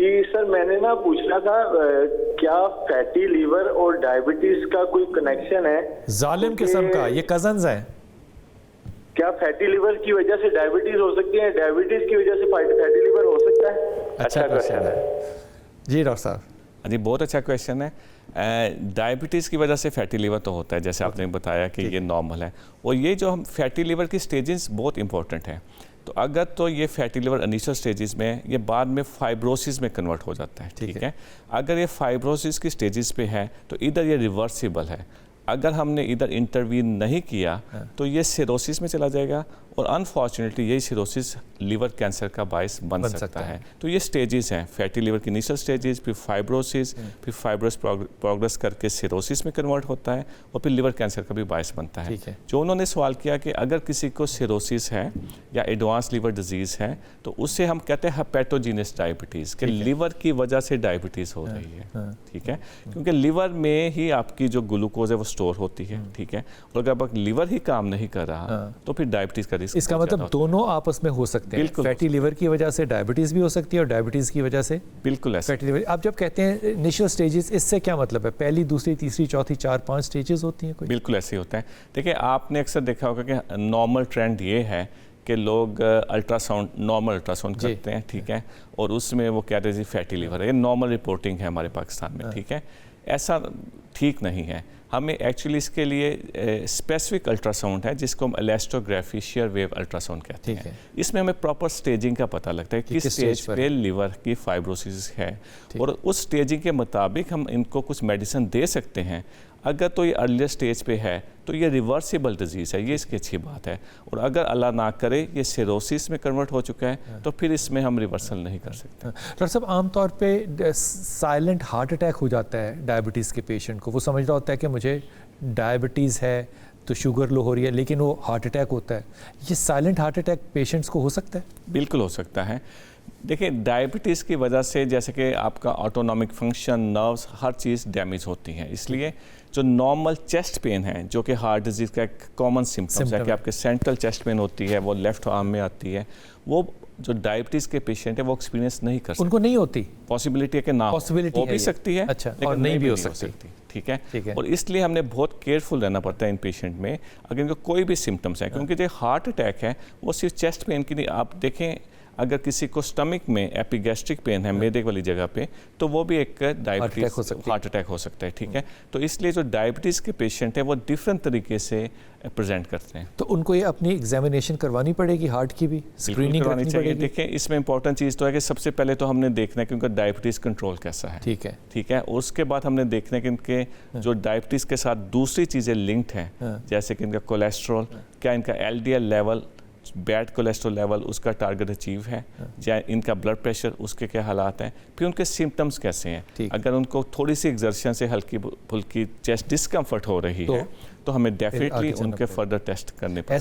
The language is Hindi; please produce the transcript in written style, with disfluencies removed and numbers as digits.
जी सर, मैंने ना पूछना था क्या फैटी लीवर और डायबिटीज का कोई कनेक्शन है? जालिम किस्म का, ये कजन्स हैं। क्या फैटी लीवर की वजह से डायबिटीज हो सकती है, डायबिटीज की वजह से फैटी लीवर हो सकता है? अच्छा क्वेश्चन है जी डॉक्टर साहब। जी बहुत अच्छा क्वेश्चन है। डायबिटीज़ की वजह से फैटी लीवर तो होता है, जैसे आपने बताया कि ये नॉर्मल है। और ये जो हम फैटी लीवर की स्टेजेस बहुत इंपॉर्टेंट है। तो अगर तो ये फैटी लीवर इनिशियल स्टेजेस में, ये बाद में फाइब्रोसिस में कन्वर्ट हो जाता है, ठीक है। अगर ये फाइब्रोसिस की स्टेजेस पे है तो इधर ये रिवर्सिबल है। अगर हमने इधर इंटरवीन नहीं किया तो ये सिरोसिस में चला जाएगा और अनफॉर्चुनेटली यही सिरोसिस लीवर कैंसर का बायस बन सकता है। तो ये स्टेजेस हैं, फैटी लीवर की इनिशियल स्टेजेस, फिर फाइब्रोसिस, फिर फाइब्रोस प्रोग्रेस करके सिरोसिस में कन्वर्ट होता है और फिर लीवर कैंसर का भी बायस बनता है। जो उन्होंने सवाल किया कि अगर किसी को सिरोसिस है या एडवांस लीवर डिजीज़ है तो उससे हम कहते हैं हेपेटोजीनस डायबिटीज़, कि लीवर की वजह से डायबिटीज़ हो रही है, ठीक है। क्योंकि लीवर में ही आपकी जो ग्लूकोज है वो स्टोर होती है, ठीक है। और अगर लीवर ही काम नहीं कर रहा तो फिर डायबिटीज़ का रिस्क, इसका मतलब दोनों आपस में हो सकते हैं। फैटी लीवर की वजह से डायबिटीज़ भी हो सकती है और डायबिटीज़ की वजह से बिल्कुल ऐसा। फैटी लीवर, आप जब कहते हैं इनिशियल स्टेजेस, इससे क्या मतलब है? पहली, दूसरी, तीसरी, चौथी, 4-5 स्टेजेस होती हैं कोई? बिल्कुल ऐसे ही होता है। देखिए आपने अक्सर देखा होगा कि नॉर्मल ट्रेंड ये है कि लोग अल्ट्रासाउंड, नॉर्मल अल्ट्रासाउंड करते हैं, ठीक है, और उसमें वो कहते हैं जी फैटी लीवर है। ये नॉर्मल रिपोर्टिंग है हमारे पाकिस्तान में, ठीक है। ऐसा ठीक नहीं है। हमें एक्चुअली इसके लिए स्पेसिफिक अल्ट्रासाउंड है जिसको हम एलास्टोग्राफी शेयर वेव अल्ट्रासाउंड कहते हैं। इसमें हमें प्रॉपर स्टेजिंग का पता लगता है कि किस स्टेज पे लिवर की फाइब्रोसिस है और उस स्टेजिंग के मुताबिक हम इनको कुछ मेडिसिन दे सकते हैं। अगर तो ये अर्लियर स्टेज पे है तो ये रिवर्सिबल डिजीज़ है, ये इसकी अच्छी बात है। और अगर अल्लाह ना करे ये सिरोसिस में कन्वर्ट हो चुका है तो फिर इसमें हम रिवर्सल नहीं कर सकते। डॉक्टर साहब, आमतौर पे साइलेंट हार्ट अटैक हो जाता है डायबिटीज़ के पेशेंट को। वो समझ रहा होता है कि मुझे डायबिटीज़ है तो शुगर लो हो रही है, लेकिन वो हार्ट अटैक होता है। ये साइलेंट हार्ट अटैक पेशेंट्स को हो सकता है? बिल्कुल हो सकता है। देखिए डायबिटीज़ की वजह से जैसे कि आपका ऑटोनॉमिक फंक्शन, नर्व्स, हर चीज़ डैमेज होती है। इसलिए जो नॉर्मल चेस्ट पेन है, जो कि हार्ट डिजीज़ का एक कॉमन सिम्टम्स है कि आपके सेंट्रल चेस्ट पेन होती है, वो लेफ्ट आर्म में आती है, वो जो डायबिटीज़ के पेशेंट है वो एक्सपीरियंस नहीं कर सकते। उनको नहीं होती? पॉसिबिलिटी है कि ना हो भी सकती है, अच्छा, और नहीं भी हो सकती, ठीक है। और इसलिए हमने बहुत केयरफुल रहना पड़ता है इन पेशेंट में अगर इनको कोई भी सिम्टम्स है, क्योंकि जो हार्ट अटैक है वो सिर्फ चेस्ट पेन की नहीं। आप देखें अगर किसी को स्टमक में एपिगैस्ट्रिक पेन है, मैदे वाली जगह पे, तो वो भी एक डायबिटीज हार्ट अटैक हो सकता है, ठीक है। तो इसलिए जो डायबिटीज़ के पेशेंट है वो डिफरेंट तरीके से प्रेजेंट करते हैं। तो उनको ये अपनी एग्जामिनेशन करवानी पड़ेगी, हार्ट की भी स्क्रीनिंग करवानी चाहिए। देखिए इसमें इंपॉर्टेंट चीज़ तो है कि सबसे पहले तो हमने देखना है कि उनका डायबिटीज़ कंट्रोल कैसा है, ठीक है। उसके बाद हमने देखना है कि इनके जो डायबिटीज़ के साथ दूसरी चीज़ें लिंक्ड हैं, जैसे कि इनका कोलेस्ट्रॉल, क्या इनका LDL level, bad cholesterol level उसका टारगेट अचीव है, या इनका ब्लड प्रेशर, उसके क्या हालात हैं, फिर उनके सिम्टम्स कैसे हैं। अगर उनको थोड़ी सी एक्सर्शन से हल्की फुल्की चेस्ट डिस्कम्फर्ट हो रही है तो हमें डेफिनेटली उनके फर्दर टेस्ट करने पड़ेंगे।